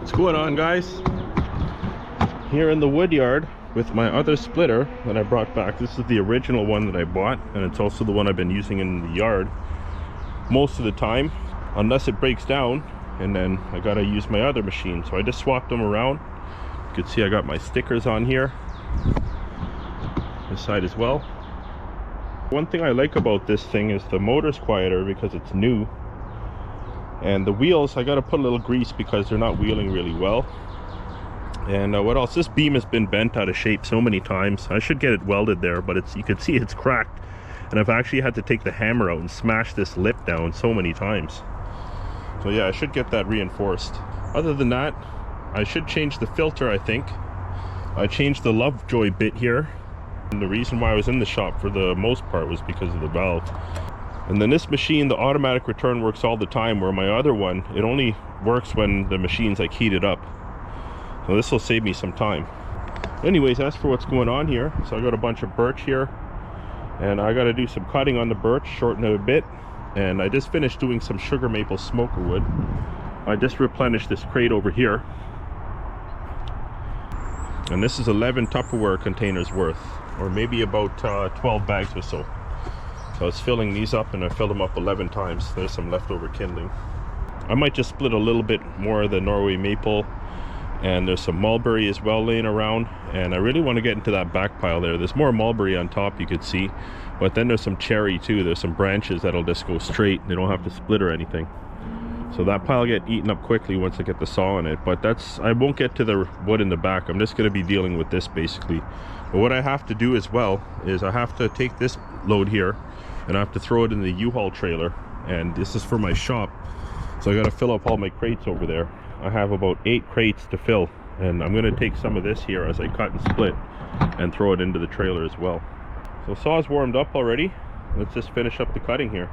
What's going on, guys? Here in the wood yard with my other splitter that I brought back. This is the original one that I bought, and it's also the one I've been using in the yard most of the time, unless it breaks down, and then I gotta use my other machine. So I just swapped them around. You can see I got my stickers on here, this side as well. One thing I like about this thing is the motor's quieter because it's new. And the wheels, I gotta put a little grease because they're not wheeling really well. And what else? This beam has been bent out of shape so many times. I should get it welded there, but you can see it's cracked. And I've actually had to take the hammer out and smash this lip down so many times. So yeah, I should get that reinforced. Other than that, I should change the filter, I think. I changed the Lovejoy bit here. And the reason why I was in the shop for the most part was because of the valve. And then this machine, the automatic return works all the time, where my other one, it only works when the machine's like heated up. So this will save me some time. Anyways, as for what's going on here, so I got a bunch of birch here, and I got to do some cutting on the birch, shorten it a bit. And I just finished doing some sugar maple smoker wood. I just replenished this crate over here. And this is 11 Tupperware containers worth, or maybe about 12 bags or so. So I was filling these up, and I filled them up 11 times. There's some leftover kindling. I might just split a little bit more of the Norway maple, and there's some mulberry as well laying around. And I really want to get into that back pile there. There's more mulberry on top, you could see, but then there's some cherry too. There's some branches that'll just go straight. They don't have to split or anything. So that pile will get eaten up quickly once I get the saw on it. But I won't get to the wood in the back. I'm just going to be dealing with this basically. But what I have to do as well is I have to take this load here, and I have to throw it in the U-Haul trailer, and this is for my shop. So I got to fill up all my crates over there. I have about 8 crates to fill, and I'm going to take some of this here as I cut and split and throw it into the trailer as well. So saw's warmed up already. Let's just finish up the cutting here.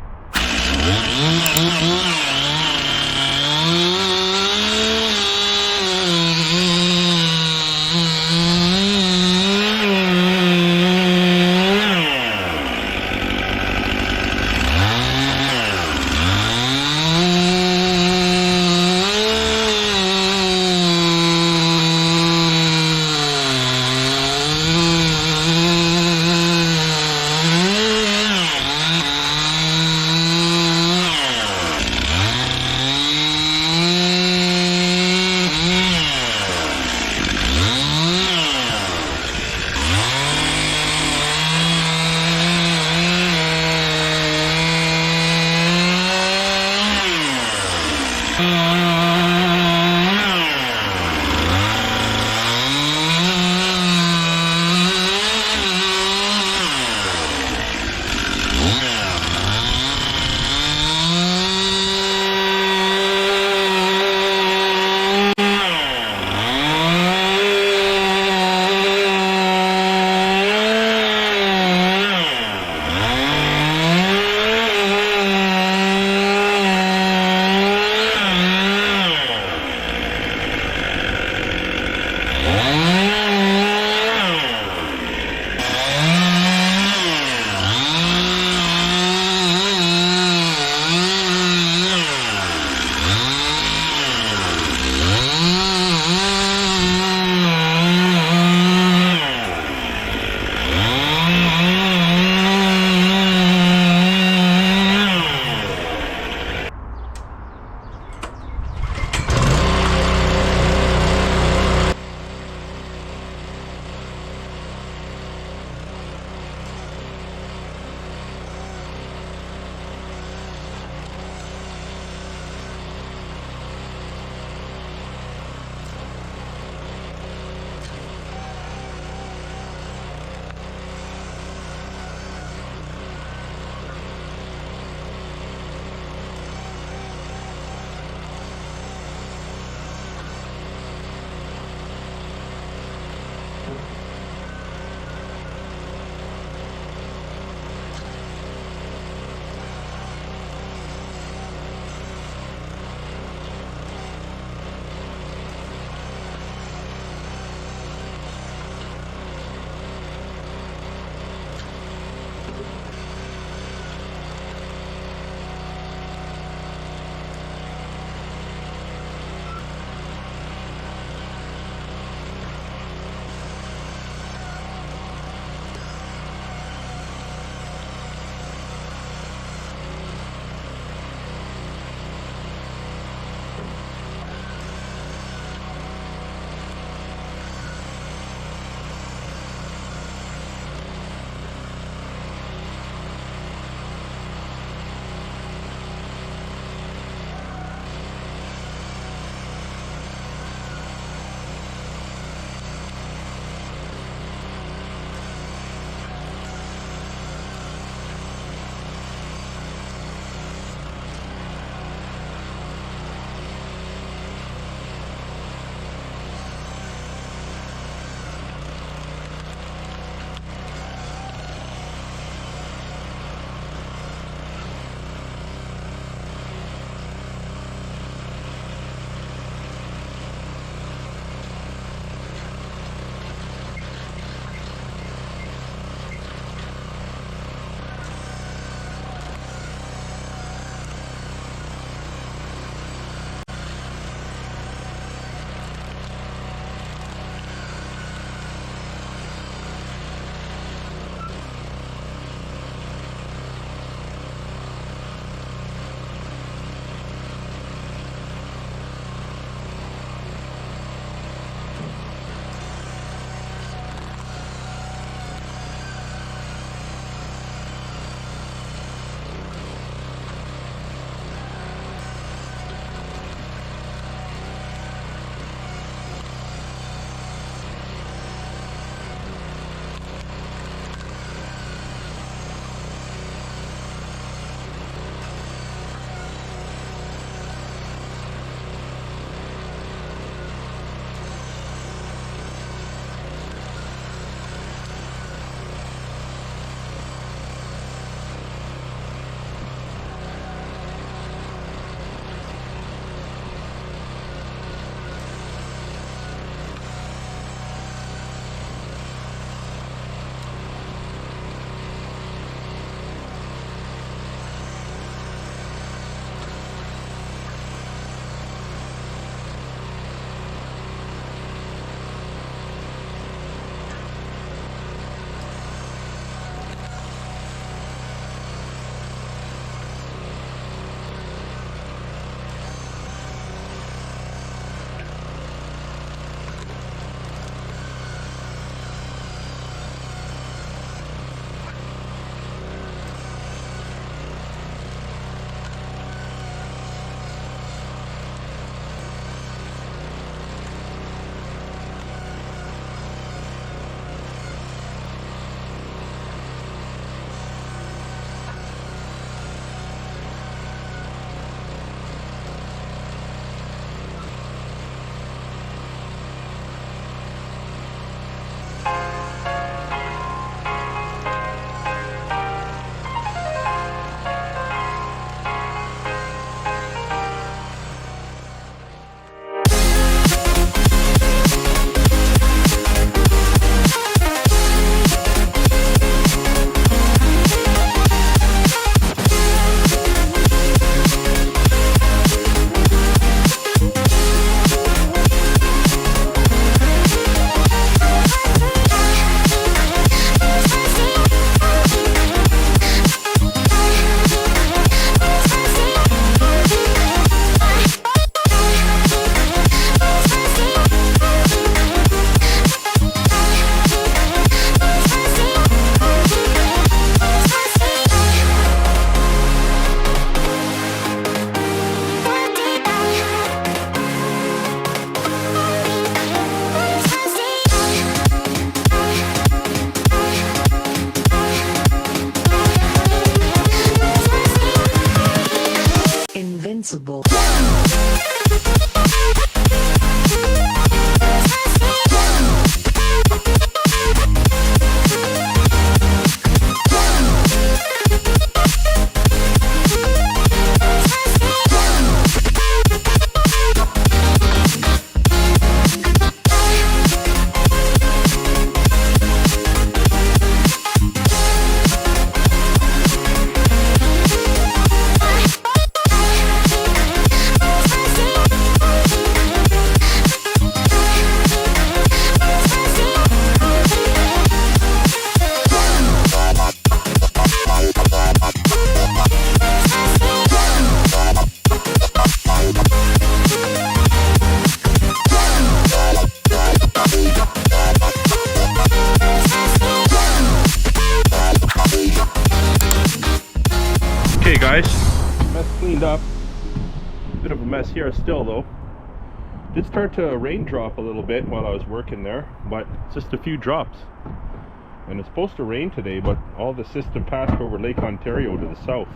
overcast here still though. Did start to rain drop a little bit while I was working there, but just a few drops. And it's supposed to rain today, but all the system passed over Lake Ontario to the south.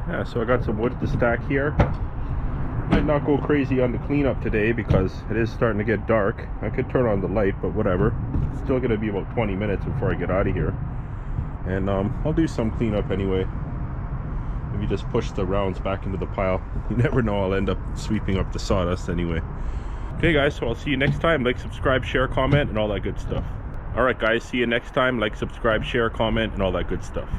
Yeah, so I got some wood to stack here. Might not go crazy on the cleanup today because it is starting to get dark. I could turn on the light, but whatever. It's still gonna be about 20 minutes before I get out of here. And I'll do some cleanup anyway. Maybe just push the rounds back into the pile. You never know, I'll end up sweeping up the sawdust anyway. Okay guys, so I'll see you next time. Like, subscribe, share, comment, and all that good stuff. Alright guys, see you next time. Like, subscribe, share, comment, and all that good stuff.